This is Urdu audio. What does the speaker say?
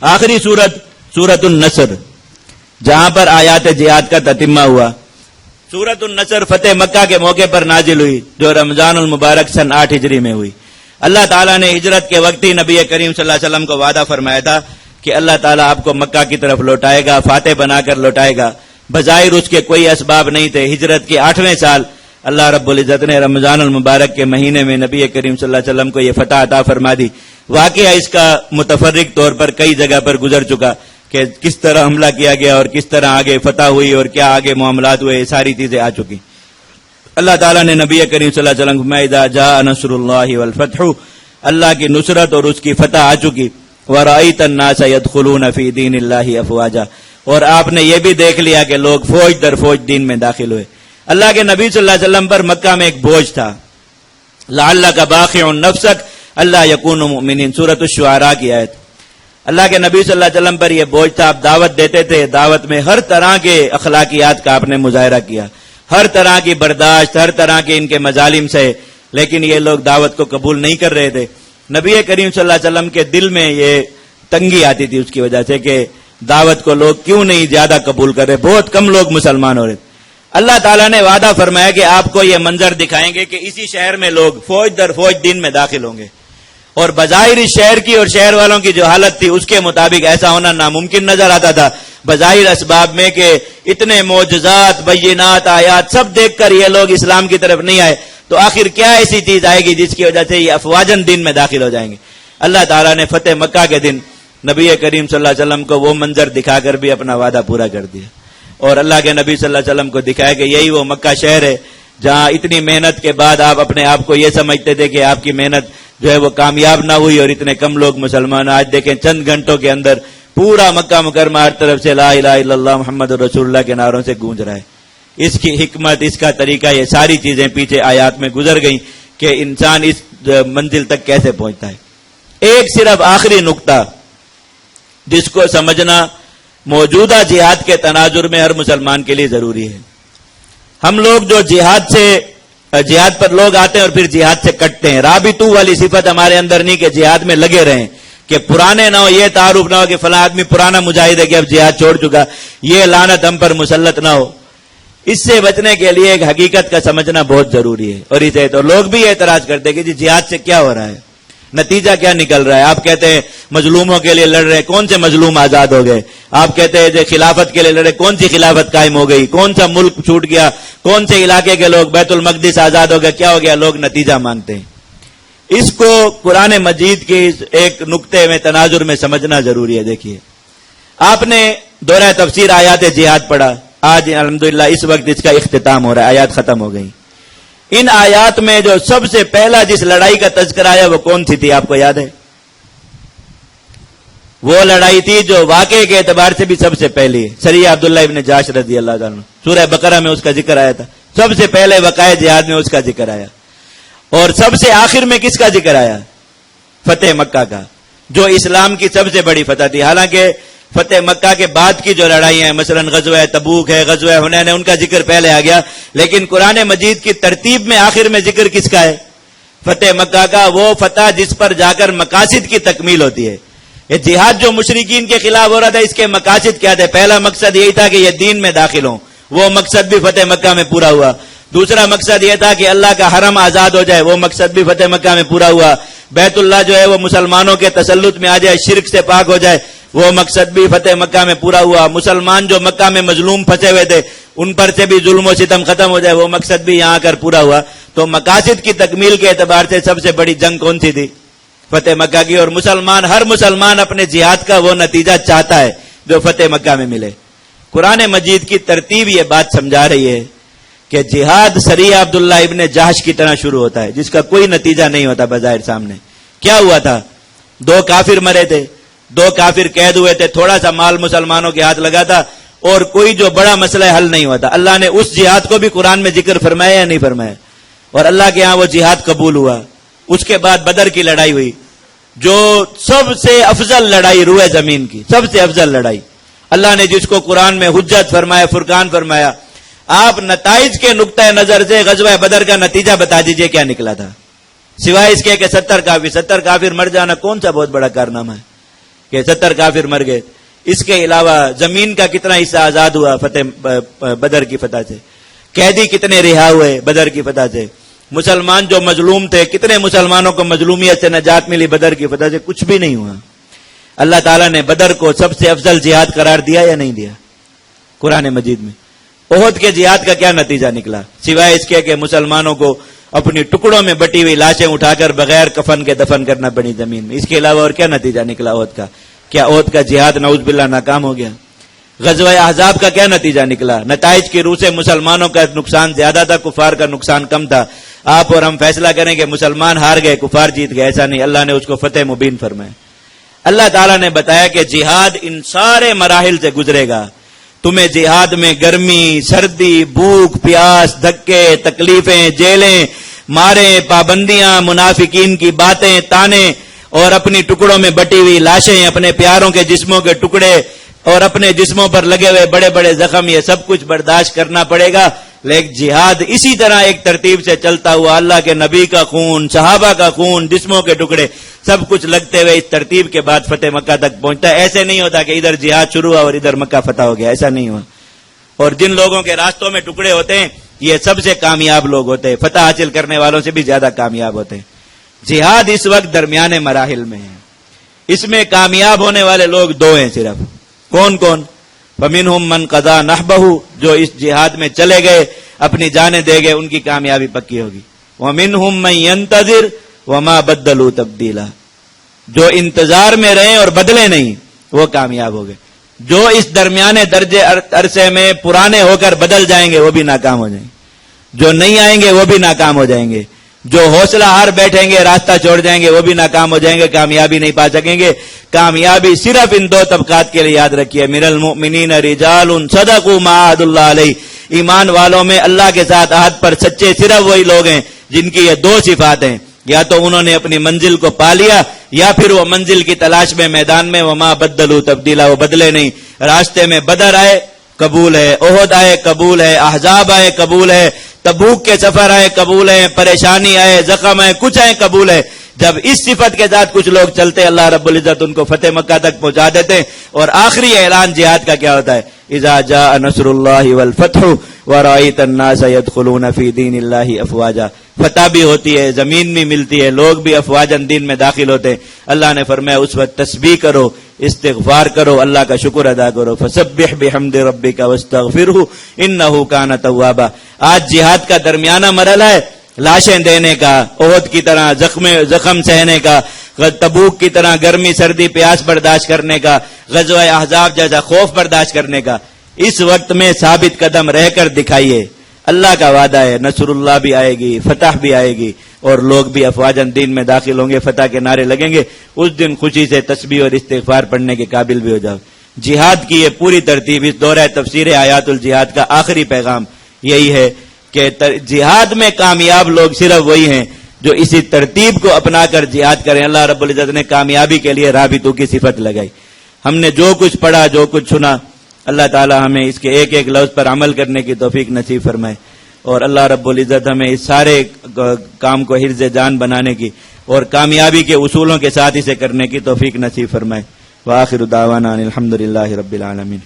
آخری سورت النصر، جہاں پر آیات جہاد کا تتمہ ہوا۔ سورت النصر فتح مکہ کے موقع پر نازل ہوئی، جو رمضان المبارک سن 8 ہجری میں ہوئی۔ اللہ تعالیٰ نے ہجرت کے وقت ہی نبی کریم صلی اللہ علیہ وسلم کو وعدہ فرمایا تھا کہ اللہ تعالیٰ آپ کو مکہ کی طرف لوٹائے گا، فاتح بنا کر لوٹائے گا۔ بظاہر اس کے کوئی اسباب نہیں تھے۔ ہجرت کے 8ویں سال اللہ رب العزت نے رمضان المبارک کے مہینے میں نبی کریم صلی اللہ علیہ وسلم کو یہ فتح عطا فرما دی۔ واقعہ اس کا متفرق طور پر کئی جگہ پر گزر چکا کہ کس طرح حملہ کیا گیا اور کس طرح آگے فتح ہوئی اور کیا آگے معاملات ہوئے، ساری چیزیں آ چکی۔ اللہ تعالیٰ نے نبی کریم صلی اللہ علیہ وسلم کو اذا جاء نصر اللہ والفتح، اللہ کی نصرت اور اس کی فتح آ چکی۔ وَرَأَيْتَ النَّاسَ يَدْخُلُونَ فِي دِينِ اللَّهِ أَفْوَاجًا، اور آپ نے یہ بھی دیکھ لیا کہ لوگ فوج در فوج دین میں داخل ہوئے۔ اللہ کے نبی صلی اللہ علیہ وسلم پر مکہ میں ایک بوجھ تھا، لعلک باخع نفسک اللہ یکونوا مؤمنین، سورۃ الشعراء کی آیت۔ اللہ کے نبی صلی اللہ علیہ وسلم پر یہ بوجھ تھا، آپ دعوت دیتے تھے، دعوت میں ہر طرح کے اخلاقیات کا آپ نے مظاہرہ کیا، ہر طرح کی برداشت، ہر طرح کے ان کے مظالم سے، لیکن یہ لوگ دعوت کو قبول نہیں کر رہے تھے۔ نبی کریم صلی اللہ علیہ وسلم کے دل میں یہ تنگی آتی تھی اس کی وجہ سے کہ دعوت کو لوگ کیوں نہیں زیادہ قبول کر رہے، بہت کم لوگ مسلمان ہو رہے۔ اللہ تعالیٰ نے وعدہ فرمایا کہ آپ کو یہ منظر دکھائیں گے کہ اسی شہر میں لوگ فوج در فوج دین میں داخل ہوں گے، اور بظاہر اس شہر کی اور شہر والوں کی جو حالت تھی اس کے مطابق ایسا ہونا ناممکن نظر آتا تھا۔ بظاہر اسباب میں کہ اتنے معجزات، بینات، آیات سب دیکھ کر یہ لوگ اسلام کی طرف نہیں آئے، تو آخر کیا ایسی چیز آئے گی جس کی وجہ سے یہ افواجن دین میں داخل ہو جائیں گے۔ اللہ تعالیٰ نے فتح مکہ کے دن نبی کریم صلی اللہ علیہ وسلم کو وہ منظر دکھا کر بھی اپنا وعدہ پورا کر دیا، اور اللہ کے نبی صلی اللہ علیہ وسلم کو دکھایا کہ یہی وہ مکہ شہر ہے جہاں اتنی محنت کے بعد آپ اپنے آپ کو یہ سمجھتے تھے کہ آپ کی محنت جو ہے وہ کامیاب نہ ہوئی اور اتنے کم لوگ مسلمان۔ آج دیکھیں چند گھنٹوں کے اندر پورا مکہ مکرمہ ہر طرف سے لا الہ الا اللہ محمد رسول اللہ کے نعروں سے گونج رہا ہے۔ اس کی حکمت، اس کا طریقہ، یہ ساری چیزیں پیچھے آیات میں گزر گئیں کہ انسان اس منزل تک کیسے پہنچتا ہے۔ ایک صرف آخری نقطہ جس کو سمجھنا موجودہ جہاد کے تناظر میں ہر مسلمان کے لیے ضروری ہے۔ ہم لوگ جو جہاد پر لوگ آتے ہیں اور پھر جہاد سے کٹتے ہیں، رابطو والی صفت ہمارے اندر نہیں کہ جہاد میں لگے رہیں، کہ پرانے نہ ہو، یہ تعارف نہ ہو کہ فلاں آدمی پرانا مجاہد ہے کہ اب جہاد چھوڑ چکا، یہ لعنت ہم پر مسلط نہ ہو۔ اس سے بچنے کے لیے ایک حقیقت کا سمجھنا بہت ضروری ہے، اور اسے تو لوگ بھی اعتراض کرتے ہیں کہ جہاد سے کیا ہو رہا ہے، نتیجہ کیا نکل رہا ہے۔ آپ کہتے ہیں مظلوموں کے لیے لڑ رہے ہیں، کون سے مظلوم آزاد ہو گئے؟ آپ کہتے ہیں خلافت کے لیے لڑے، کون سی خلافت قائم ہو گئی؟ کون سا ملک چھوٹ گیا؟ کون سے علاقے کے لوگ بیت المقدس آزاد ہو گئے؟ کیا ہو گیا؟ لوگ نتیجہ مانتے ہیں۔ اس کو قرآن مجید کے ایک نقطے میں تناظر میں سمجھنا ضروری ہے۔ دیکھیے، آپ نے دورہ تفسیر آیات جہاد پڑھا، آج الحمدللہ اس وقت اس کا اختتام ہو رہا ہے، آیات ختم ہو گئی۔ ان آیات میں جو سب سے پہلا جس لڑائی کا تذکرہ آیا وہ کون سی تھی؟ آپ کو یاد ہے؟ وہ لڑائی تھی جو واقعے کے اعتبار سے بھی سب سے پہلی ہے، سریہ عبداللہ ابن جاش رضی اللہ عنہ، سورہ بقرہ میں اس کا ذکر آیا تھا۔ سب سے پہلے وقائع جہاد میں اس کا ذکر آیا، اور سب سے آخر میں کس کا ذکر آیا؟ فتح مکہ کا، جو اسلام کی سب سے بڑی فتح تھی۔ حالانکہ فتح مکہ کے بعد کی جو لڑائی ہیں، مثلا غزوہ تبوک ہے، غزوہ حنین ہے، ان کا ذکر پہلے آ گیا، لیکن قرآن مجید کی ترتیب میں آخر میں ذکر کس کا ہے؟ فتح مکہ کا، وہ فتح جس پر جا کر مقاصد کی تکمیل ہوتی ہے۔ یہ جہاد جو مشرکین کے خلاف ہو رہا تھا، اس کے مقاصد کیا تھے؟ پہلا مقصد یہی تھا کہ یہ دین میں داخل ہوں، وہ مقصد بھی فتح مکہ میں پورا ہوا۔ دوسرا مقصد یہ تھا کہ اللہ کا حرم آزاد ہو جائے، وہ مقصد بھی فتح مکہ میں پورا ہوا۔ بیت اللہ جو ہے وہ مسلمانوں کے تسلط میں آ جائے، شرک سے پاک ہو جائے، وہ مقصد بھی فتح مکہ میں پورا ہوا۔ مسلمان جو مکہ میں مظلوم پھنسے ہوئے تھے، ان پر سے بھی ظلم و ستم ختم ہو جائے، وہ مقصد بھی یہاں کر پورا ہوا۔ تو مقاصد کی تکمیل کے اعتبار سے سب سے بڑی جنگ کون سی تھی؟ فتح مکہ کی۔ اور ہر مسلمان اپنے جہاد کا وہ نتیجہ چاہتا ہے جو فتح مکہ میں ملے۔ قرآن مجید کی ترتیب یہ بات سمجھا رہی ہے کہ جہاد سریہ عبداللہ ابن جہش کی طرح شروع ہوتا ہے، جس کا کوئی نتیجہ نہیں ہوتا بظاہر سامنے۔ کیا ہوا تھا؟ 2 کافر مرے تھے، 2 کافر قید ہوئے تھے، تھوڑا سا مال مسلمانوں کے ہاتھ لگا تھا، اور کوئی جو بڑا مسئلہ حل نہیں ہوا تھا۔ اللہ نے اس جہاد کو بھی قرآن میں ذکر فرمایا یا نہیں فرمایا؟ اور اللہ کے ہاں وہ جہاد قبول ہوا۔ اس کے بعد بدر کی لڑائی ہوئی، جو سب سے افضل لڑائی روئے زمین کی، سب سے افضل لڑائی، اللہ نے جس کو قرآن میں حجت فرمایا، فرقان فرمایا۔ آپ نتائج کے نقطۂ نظر سے غزوہ بدر کا نتیجہ بتا دیجئے کیا نکلا تھا؟ سوائے اس کے کہ 70 کافر مر جانا کون سا بہت بڑا کارنامہ ہے؟ کہ 70 کافر مر گئے. اس کے علاوہ زمین کا کتنا حصہ آزاد ہوا بدر کی فتح سے. قیدی کتنے رہا ہوئے بدر کی فتح سے. مسلمان جو مظلوم تھے کتنے مسلمانوں کو مظلومیت سے نجات ملی بدر کی فتح سے. کچھ بھی نہیں ہوا. اللہ تعالیٰ نے بدر کو سب سے افضل جہاد قرار دیا یا نہیں دیا قرآن مجید میں؟ احد کے جہاد کا کیا نتیجہ نکلا سوائے اس کے کہ مسلمانوں کو اپنی ٹکڑوں میں بٹی ہوئی لاشیں اٹھا کر بغیر کفن کے دفن کرنا پڑی زمین میں. اس کے علاوہ اور کیا نتیجہ نکلا احد کا؟ کیا احد کا جہاد نعوذ باللہ ناکام ہو گیا؟ غزوہ احزاب کا کیا نتیجہ نکلا؟ نتائج کی روح سے مسلمانوں کا نقصان زیادہ تھا، کفار کا نقصان کم تھا. آپ اور ہم فیصلہ کریں کہ مسلمان ہار گئے کفار جیت گئے، ایسا نہیں. اللہ نے اس کو فتح مبین فرمایا. اللہ تعالیٰ نے بتایا کہ جہاد ان سارے مراحل سے گزرے گا. تمہیں جہاد میں گرمی، سردی، بھوک، پیاس، دھکے، تکلیفیں، جیلیں، مارے، پابندیاں، منافقین کی باتیں، تانے، اور اپنی ٹکڑوں میں بٹی ہوئی لاشیں، اپنے پیاروں کے جسموں کے ٹکڑے اور اپنے جسموں پر لگے ہوئے بڑے بڑے زخم، یہ سب کچھ برداشت کرنا پڑے گا. لیکن جہاد اسی طرح ایک ترتیب سے چلتا ہوا، اللہ کے نبی کا خون، صحابہ کا خون، جسموں کے ٹکڑے سب کچھ لگتے ہوئے اس ترتیب کے بعد فتح مکہ تک پہنچتا ہے. ایسے نہیں ہوتا کہ ادھر جہاد شروع ہوا اور ادھر مکہ فتح ہو گیا، ایسا نہیں ہوا. اور جن لوگوں کے راستوں میں ٹکڑے ہوتے ہیں یہ سب سے کامیاب لوگ ہوتے ہیں، فتح حاصل کرنے والوں سے بھی زیادہ کامیاب ہوتے ہیں. جہاد اس وقت درمیانے مراحل میں ہے. اس میں کامیاب ہونے والے لوگ دو ہیں صرف. کون کون؟ فَمِنْهُمْ مَنْ قَضَى نَحْبَهُ، جو اس جہاد میں چلے گئے اپنی جانیں دے گئے ان کی کامیابی پکی ہوگی. وَمِنْهُمْ مَنْ يَنْتَظِرُ وَمَا بَدَّلُوا تَبْدِيلًا، جو انتظار میں رہے اور بدلے نہیں وہ کامیاب ہو گئے. جو اس درمیانے درجے عرصے میں پرانے ہو کر بدل جائیں گے وہ بھی ناکام ہو جائیں گے. جو نہیں آئیں گے وہ بھی ناکام ہو جائیں گے. جو حوصلہ ہار بیٹھیں گے، راستہ چھوڑ جائیں گے، وہ بھی ناکام ہو جائیں گے، کامیابی نہیں پا سکیں گے. کامیابی صرف ان دو طبقات کے لیے یاد رکھیے. من المؤمنین رجال صدقوا ما عاهدوا الله علیہ، ایمان والوں میں اللہ کے ساتھ عہد پر سچے صرف وہی لوگ ہیں جن کی یہ دو صفات ہیں. یا تو انہوں نے اپنی منزل کو پا لیا یا پھر وہ منزل کی تلاش میں میدان میں وما بدلوا تبدیلا، وہ بدلے نہیں. راستے میں بدر آئے قبول ہے، احد آئے قبول ہے، احزاب آئے قبول ہے، تبوک کے سفر آئے قبول ہے، پریشانی آئے، زخم آئے، کچھ آئے قبول ہے. جب اس صفت کے ساتھ کچھ لوگ چلتے اللہ رب العزت ان کو فتح مکہ تک پہنچا دیتے. اور آخری اعلان جہاد کا کیا ہوتا ہے؟ اذا جاء نصر اللہ والفتح ورأیت الناس يدخلون فی دین اللہ افواجا. فتح بھی ہوتی ہے، زمین بھی ملتی ہے، لوگ بھی افواجن دین میں داخل ہوتے ہیں. اللہ نے فرمایا اس وقت تسبیح کرو، استغفار کرو، اللہ کا شکر ادا کرو. فسبح بحمد ربک واستغفرہ انہ کان توابا. آج جہاد کا درمیانہ مرحلہ ہے، لاشیں دینے کا، احد کی طرح زخم سہنے کا، تبوک کی طرح گرمی سردی پیاس برداشت کرنے کا، غزوہ احزاب جیسا خوف برداشت کرنے کا. اس وقت میں ثابت قدم رہ کر دکھائیے. اللہ کا وعدہ ہے نصر اللہ بھی آئے گی، فتح بھی آئے گی، اور لوگ بھی افواجن دین میں داخل ہوں گے، فتح کے نعرے لگیں گے. اس دن خوشی سے تسبیح اور استغفار پڑھنے کے قابل بھی ہو جاؤ. جہاد کی یہ پوری ترتیب، اس دورہ تفسیر آیات الجہاد کا آخری پیغام یہی ہے کہ جہاد میں کامیاب لوگ صرف وہی ہیں جو اسی ترتیب کو اپنا کر جہاد کریں. اللہ رب العزت نے کامیابی کے لیے رابطوں کی صفت لگائی. ہم نے جو کچھ پڑھا، جو کچھ سنا، اللہ تعالی ہمیں اس کے ایک ایک لفظ پر عمل کرنے کی توفیق نصیب فرمائے. اور اللہ رب العزت ہمیں اس سارے کام کو حرز جان بنانے کی اور کامیابی کے اصولوں کے ساتھ اسے کرنے کی توفیق نصیب فرمائے. وآخر دعوانا ان الحمد للہ رب العالمین.